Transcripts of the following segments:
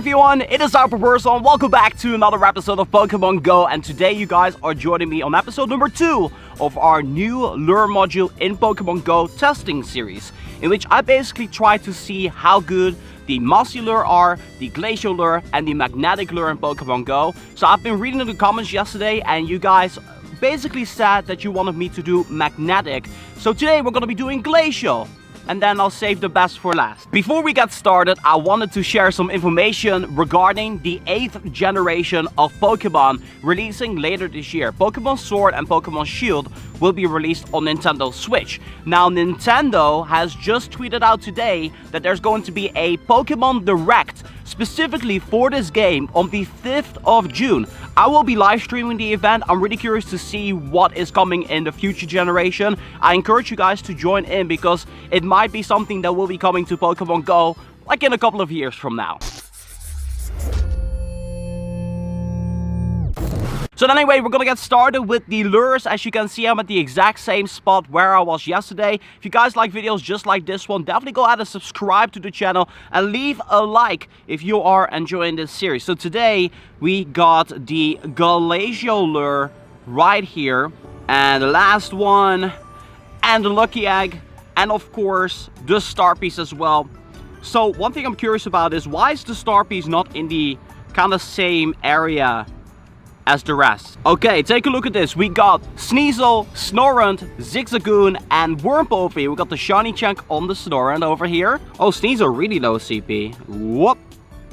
everyone, it is Probopass and welcome back to another episode of Pokemon Go, and today you guys are joining me on episode number 2 of our new lure module in Pokemon Go testing series, in which I basically try to see how good the Mossy lure are, the Glacial lure and the magnetic lure in Pokemon Go. So I've been reading in the comments yesterday and you guys basically said that you wanted me to do magnetic, so today we're gonna be doing glacial. And then I'll save the best for last. Before we get started, I wanted to share some information regarding the 8th generation of Pokemon releasing later this year. Pokemon Sword and Pokemon Shield will be released on Nintendo Switch. Now, Nintendo has just tweeted out today that there's going to be a Pokemon Direct specifically for this game on the 5th of June. I will be live streaming the event. I'm really curious to see what is coming in the future generation. I encourage you guys to join in because it might be something that will be coming to Pokemon Go like in a couple of years from now. So anyway, we're gonna get started with the lures. As you can see, I'm at the exact same spot where I was yesterday. If you guys like videos just like this one, definitely go ahead and subscribe to the channel and leave a like if you are enjoying this series. So today we got the Glacial lure right here, and the last one, and the lucky egg, and of course the star piece as well. So one thing I'm curious about is, why is the star piece not in the kind of same area as the rest? Okay, take a look at this. We got Sneasel, Snorunt, Zigzagoon, and Wurmple. We got the shiny chunk on the Snorunt over here. Oh, Sneasel really low CP. Whoop.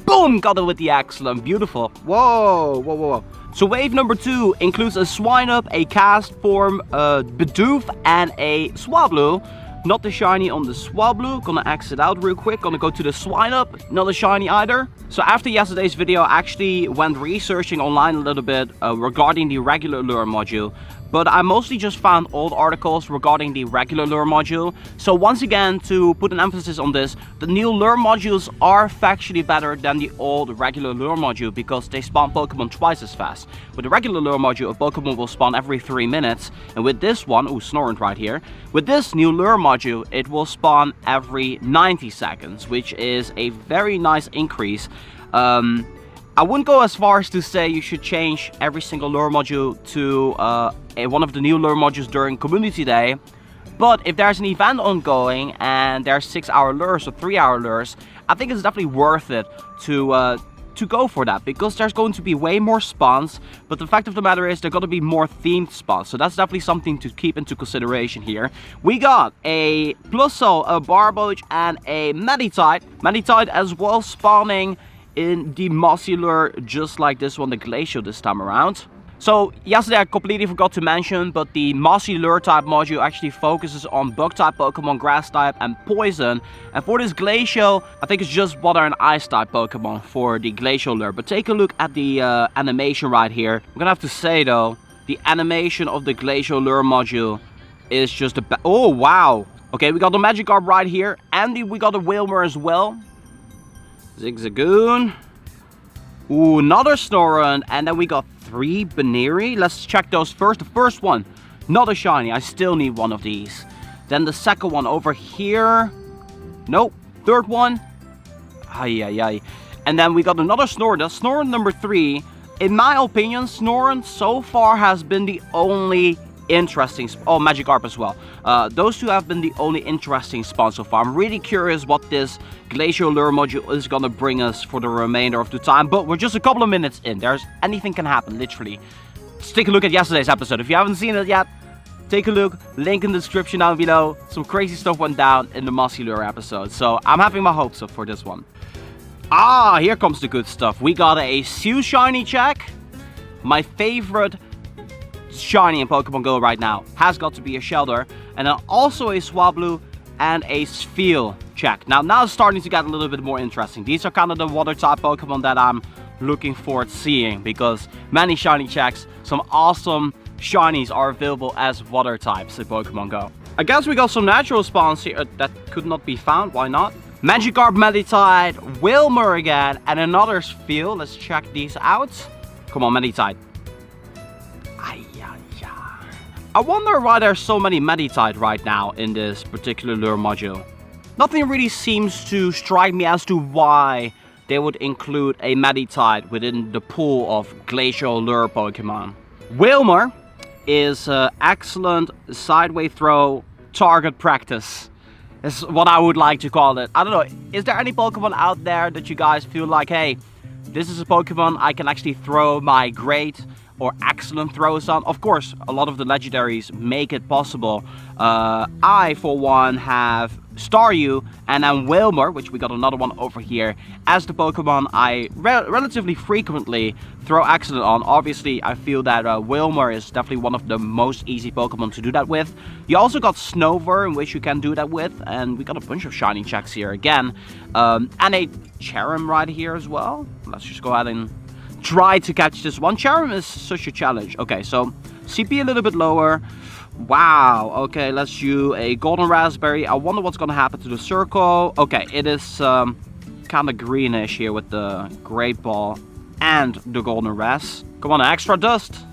Boom! Got it with the excellent. Beautiful. Whoa, whoa, whoa, whoa. So wave number 2 includes a Swinub, a Cast Form, Bidoof, and a Swablu. Not the shiny on the Swablu. Gonna exit out real quick. Gonna go to the Swinub. Not a shiny either. So after yesterday's video, I actually went researching online a little bit regarding the regular lure module. But I mostly just found old articles regarding the regular lure module. So once again, to put an emphasis on this, the new lure modules are factually better than the old regular lure module because they spawn Pokemon twice as fast. With the regular lure module, a Pokemon will spawn every 3 minutes. And with this one, ooh, Snorunt right here. With this new lure module, it will spawn every 90 seconds, which is a very nice increase. I wouldn't go as far as to say you should change every single lure module to one of the new lure modules during Community Day. But if there's an event ongoing and there's 6-hour lures or 3-hour lures, I think it's definitely worth it to go for that, because there's going to be way more spawns. But the fact of the matter is, there are going to be more themed spawns, so that's definitely something to keep into consideration here. We got a Plusle, a Barboach, and a Meditite. Meditite as well spawning in the Mossy lure, just like this one, the Glacial this time around. So yesterday I completely forgot to mention, but the Mossy lure type module actually focuses on bug type Pokemon, grass type, and poison. And for this Glacial, I think it's just water and ice type Pokemon for the Glacial lure. But take a look at the animation right here. I'm gonna have to say though, the animation of the Glacial lure module is just a oh wow. Okay, we got the Magikarp right here, and we got a Wilmer as well. Zigzagoon. Ooh, another Snorunt, and then we got 3 Baneri. Let's check those first. The first one, not a shiny. I still need one of these. Then the second one over here. Nope. Third one. Ay, ay, ay. And then we got another Snorunt. That's Snorunt number 3. In my opinion, Snorunt so far has been the only interesting Magikarp as well. Those two have been the only interesting spawns so far. I'm really curious what this Glacial lure module is gonna bring us for the remainder of the time, but we're just a couple of minutes in. Anything can happen, literally. Just take a look at yesterday's episode. If you haven't seen it yet, take a look. Link in the description down below. Some crazy stuff went down in the Mossy lure episode, so I'm having my hopes up for this one. Ah, here comes the good stuff. We got a Sue shiny check. My favorite shiny in Pokemon Go right now has got to be a Shelter, and then also a Swablu and a Spheal check. Now it's starting to get a little bit more interesting. These are kind of the water type Pokemon that I'm looking forward to seeing, because many shiny checks, some awesome shinies are available as water types in Pokemon Go. I guess we got some natural spawns here that could not be found. Why not? Magikarp, Meditite, Wilmer again, and another Spheal. Let's check these out. Come on, Meditite. I wonder why there's so many Meditite right now in this particular lure module. Nothing really seems to strike me as to why they would include a Meditite within the pool of Glacial Lure Pokemon. Wilmer is excellent sideway throw target practice. Is what I would like to call it. I don't know, is there any Pokemon out there that you guys feel like, hey, this is a Pokemon I can actually throw my great or excellent throws on? Of course, a lot of the legendaries make it possible. I, for one, have Staryu and then Wilmer, which we got another one over here, as the Pokemon I relatively frequently throw excellent on. Obviously, I feel that Wilmer is definitely one of the most easy Pokemon to do that with. You also got Snover, in which you can do that with, and we got a bunch of shiny checks here again. And a Cherim right here as well. Let's just go ahead and try to catch this one. Cherim is such a challenge. Okay, so CP a little bit lower. Wow, okay, let's do a golden raspberry. I wonder what's gonna happen to the circle. Okay, it is kind of greenish here with the great ball and the golden ras. Come on, extra dust.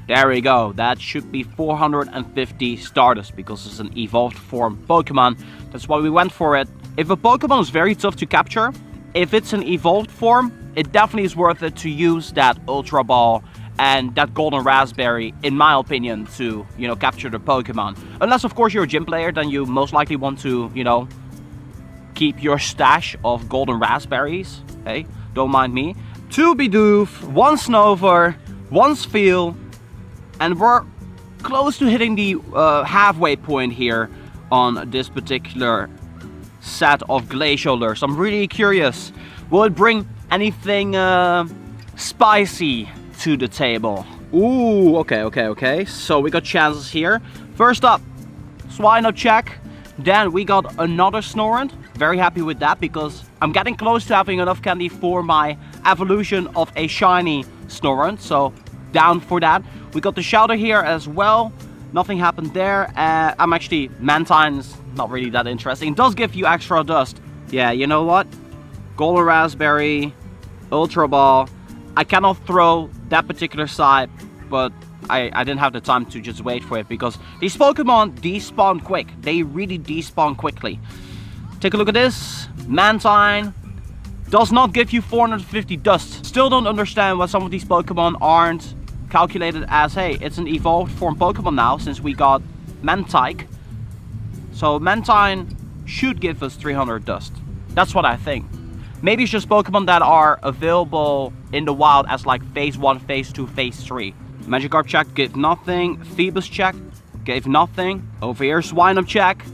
There we go. That should be 450 Stardust because it's an evolved form Pokemon. That's why we went for it. If a Pokemon is very tough to capture, if it's an evolved form, it definitely is worth it to use that Ultra Ball and that golden raspberry, in my opinion, to, you know, capture the Pokemon. Unless, of course, you're a gym player, then you most likely want to, you know, keep your stash of golden raspberries. Hey, don't mind me. 2 Bidoof, 1 Snover, 1 Spheal, and we're close to hitting the halfway point here on this particular set of Glacial Lures. I'm really curious. Will it bring anything spicy to the table? Ooh, okay. So we got chances here. First up, Swinub check. Then we got another Snorunt. Very happy with that because I'm getting close to having enough candy for my evolution of a shiny Snorunt. So down for that. We got the Shouter here as well. Nothing happened there. I'm actually, Mantine's not really that interesting. It does give you extra dust. Yeah, you know what? Golden Raspberry, Ultra Ball. I cannot throw that particular side, but I didn't have the time to just wait for it because these Pokemon despawn quick. They really despawn quickly. Take a look at this. Mantine does not give you 450 dust. Still don't understand why some of these Pokemon aren't calculated as, hey, it's an evolved form Pokemon now since we got Mantike. So Mantine should give us 300 dust. That's what I think. Maybe it's just Pokemon that are available in the wild as like phase 1, phase 2, phase 3. Magikarp check gave nothing. Phoebus check gave nothing. Over here, Swinub check.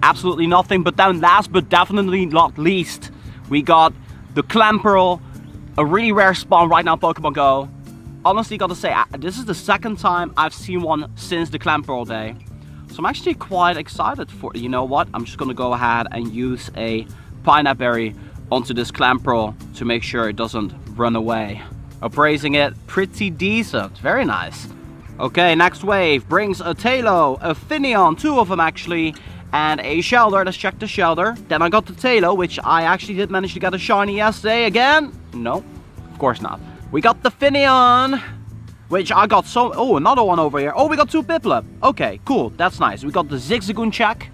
Absolutely nothing. But then last but definitely not least, we got the Clamperl. A really rare spawn right now in Pokemon GO. Honestly, gotta say, this is the second time I've seen one since the Clamperl day. So I'm actually quite excited for it. You know what? I'm just gonna go ahead and use a Pineapple Berry onto this Clamperl to make sure it doesn't run away. Appraising it, pretty decent. Very nice. Okay, next wave brings a Tailo, a Finneon, 2 of them actually, and a Shelter. Let's check the Shelter. Then I got the Tailo, which I actually did manage to get a shiny yesterday again. No, of course not. We got the Finneon, which I got so... Oh, another one over here. Oh, we got 2 Piplup. Okay, cool. That's nice. We got the Zigzagoon check,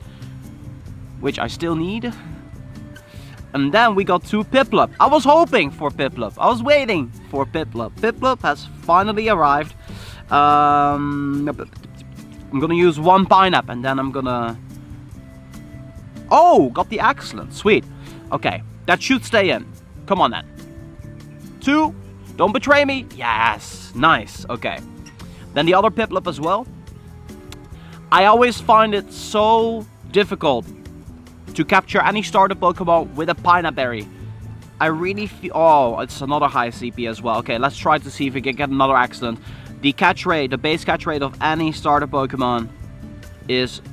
which I still need. And then we got 2 Piplup. I was hoping for Piplup. I was waiting for Piplup. Piplup has finally arrived. I'm gonna use 1 Pineapple and then I'm gonna... Oh, got the Excellent. Sweet. Okay, that should stay in. Come on then. 2. Don't betray me. Yes. Nice. Okay. Then the other Piplup as well. I always find it so difficult to capture any starter Pokemon with a Pineapple Berry. I really feel... Oh, it's another high CP as well. Okay, let's try to see if we can get another Excellent. The catch rate, the base catch rate of any starter Pokemon is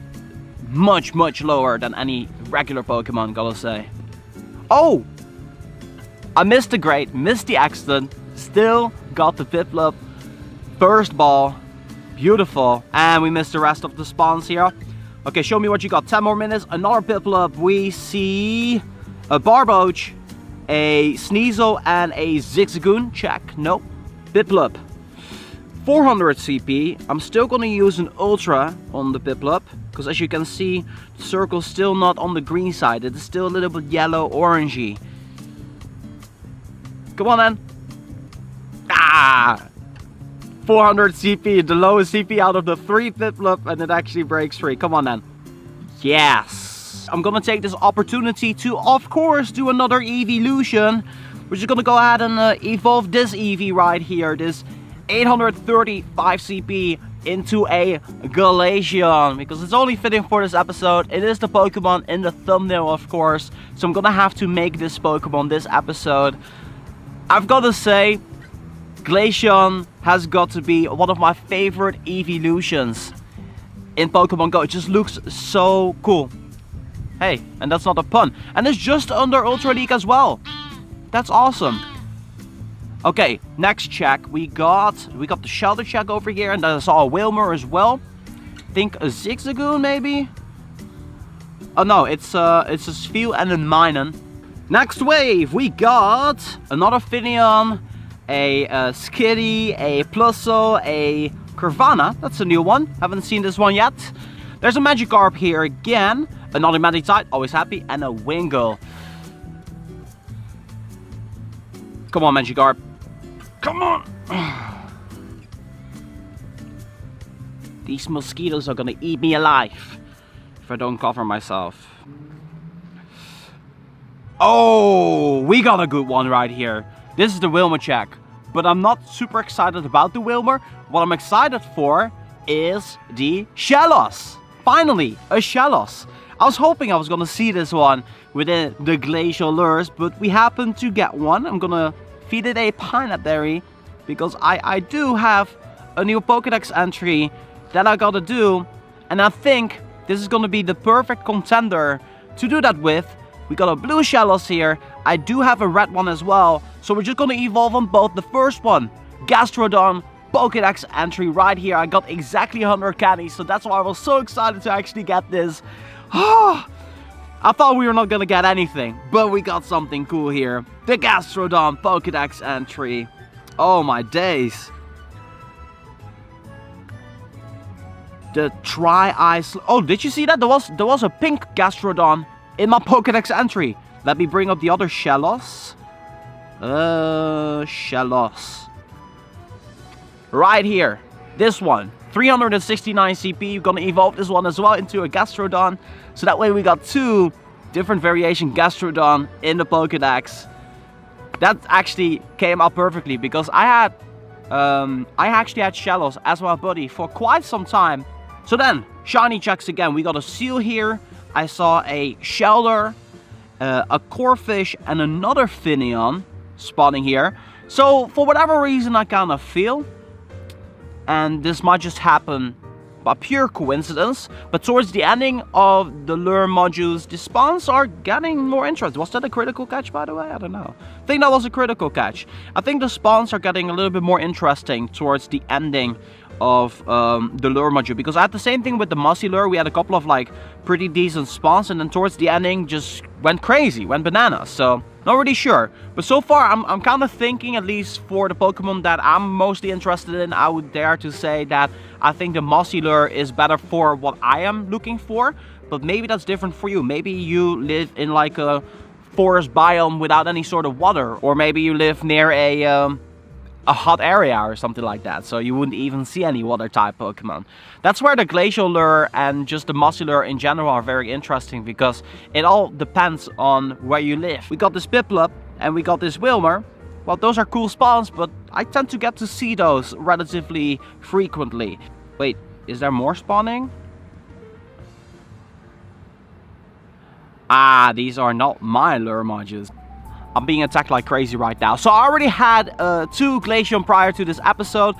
much, much lower than any regular Pokemon, gotta say. Oh! I missed the Great, missed the Excellent, still got the Piplup. Burst Ball. Beautiful. And we missed the rest of the spawns here. Okay, show me what you got. 10 more minutes. Another Piplup. We see a Barboach, a Sneasel, and a Zigzagoon. Check. Nope. Piplup. 400 CP. I'm still going to use an Ultra on the Piplup. Because as you can see, the circle's still not on the green side. It is still a little bit yellow-orangey. Come on, then. Ah! 400 CP, the lowest CP out of the 3 Piplup, and it actually breaks free. Come on, then. Yes! I'm gonna take this opportunity to, of course, do another evolution. We're just gonna go ahead and evolve this Eevee right here. This 835 CP into a Glaceon, because it's only fitting for this episode. It is the Pokemon in the thumbnail, of course, so I'm gonna have to make this Pokemon this episode. I've gotta say, Glaceon has got to be one of my favorite evolutions in Pokemon GO. It just looks so cool. Hey, and that's not a pun. And it's just under Ultra League as well. That's awesome. Okay, next check. We got the shelter check over here, and I saw a Wilmer as well. I think a Zigzagoon maybe. Oh no, it's a Spheal and a Minun. Next wave, we got another Finneon, a Skitty, a Plusso, a Carvanha. That's a new one. Haven't seen this one yet. There's a Magikarp here again. Another Meditite, always happy, and a Wingull. Come on, Magikarp. Come on! These mosquitoes are gonna eat me alive if I don't cover myself. Oh, we got a good one right here. This is the Wilmer check, but I'm not super excited about the Wilmer. What I'm excited for is the Shellos. Finally, a Shellos. I was hoping I was gonna see this one within the Glacial Lures, but we happened to get one. I'm gonna feed it a Pineapple Berry because I do have a new Pokédex entry that I gotta do, and I think this is gonna be the perfect contender to do that with. We got a blue Shellos here. I do have a red one as well, so we're just gonna evolve on both. The first one, Gastrodon, Pokédex entry right here. I got exactly 100 candies, so that's why I was so excited to actually get this. I thought we were not gonna get anything, but we got something cool here. The Gastrodon Pokédex entry. Oh my days. The Tri-Eye... Oh, did you see that? There was a pink Gastrodon in my Pokédex entry. Let me bring up the other Shellos. Shellos. Right here. This one. 369 CP. You're gonna evolve this one as well into a Gastrodon. So that way we got 2 different variation Gastrodon in the Pokédex. That actually came out perfectly because I actually had Shellos as my buddy for quite some time. So then, shiny checks again. We got a Seal here. I saw a Shelder, a Corphish, and another Finneon spawning here. So for whatever reason, I kind of feel, and this might just happen by pure coincidence, but towards the ending of the lure modules, the spawns are getting more interesting. Was that a critical catch, by the way? I don't know. I think that was a critical catch. I think the spawns are getting a little bit more interesting towards the ending of the lure module, because I had the same thing with the Mossy lure. We had a couple of like pretty decent spawns, and then towards the ending just went crazy, went bananas. So not really sure, but so far I'm kind of thinking, at least for the Pokemon that I'm mostly interested in, I would dare to say that I think the Mossy lure is better for what I am looking for. But maybe that's different for you. Maybe you live in like a forest biome without any sort of water, or maybe you live near a hot area or something like that, so you wouldn't even see any water type Pokemon. That's where the Glacial Lure and just the Mossy Lure in general are very interesting, because it all depends on where you live. We got this Piplup and we got this Wilmer. Well, those are cool spawns, but I tend to get to see those relatively frequently. Wait, is there more spawning? Ah, these are not my lure modules. I'm being attacked like crazy right now. So I already had 2 Glaceon prior to this episode.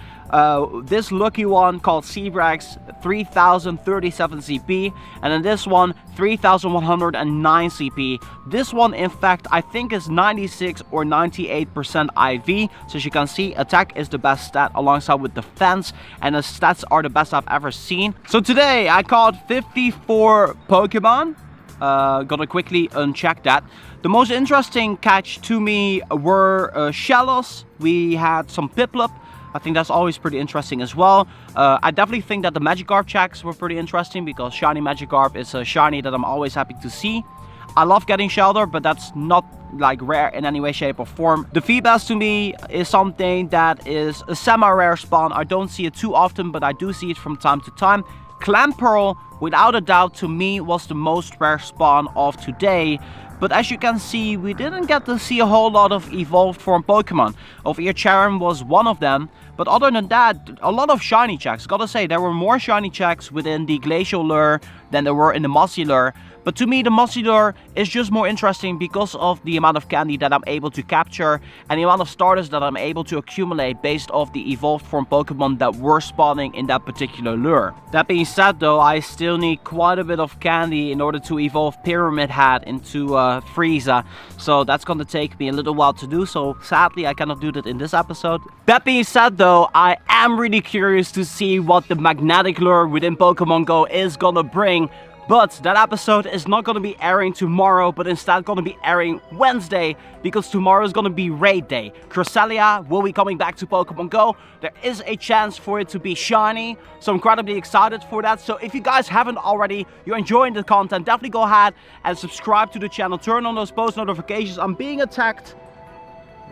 This lucky one called Seabrax, 3037 CP. And then this one, 3109 CP. This one, in fact, I think is 96 or 98% IV. So as you can see, attack is the best stat alongside with defense. And the stats are the best I've ever seen. So today I caught 54 Pokemon. Gonna quickly uncheck that. The most interesting catch to me were Shellos. We had some Piplup. I think that's always pretty interesting as well. I definitely think that the Magikarp checks were pretty interesting, because shiny Magikarp is a shiny that I'm always happy to see. I love getting Shelter, but that's not like rare in any way, shape or form. The Feebas to me is something that is a semi-rare spawn. I don't see it too often, but I do see it from time to time. Clamperl, without a doubt, to me was the most rare spawn of today. But as you can see, we didn't get to see a whole lot of evolved form Pokemon. Charon was one of them. But other than that, a lot of shiny checks. Gotta say, there were more shiny checks within the Glacial Lure than there were in the Mossy Lure. But to me, the Mossy Lure is just more interesting because of the amount of candy that I'm able to capture and the amount of starters that I'm able to accumulate based off the evolved form Pokemon that were spawning in that particular lure. That being said though, I still need quite a bit of candy in order to evolve Pyramid Head into Frieza. So that's gonna take me a little while to do, so sadly I cannot do that in this episode. That being said though, I am really curious to see what the magnetic lure within Pokemon GO is gonna bring. But that episode is not going to be airing tomorrow, but instead going to be airing Wednesday, because tomorrow is going to be raid day. Cresselia will be coming back to Pokemon GO. There is a chance for it to be shiny, so I'm incredibly excited for that. So if you guys haven't already, you're enjoying the content, definitely go ahead and subscribe to the channel. Turn on those post notifications. I'm being attacked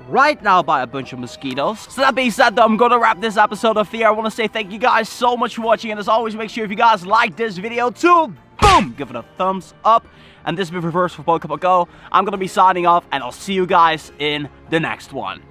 right now by a bunch of mosquitoes. So that being said though, I'm gonna wrap this episode up here. I want to say thank you guys so much for watching, and as always, make sure if you guys like this video to boom, give it a thumbs up. And this has been Reverse for Pokemon GO. I'm gonna be signing off, and I'll see you guys in the next one.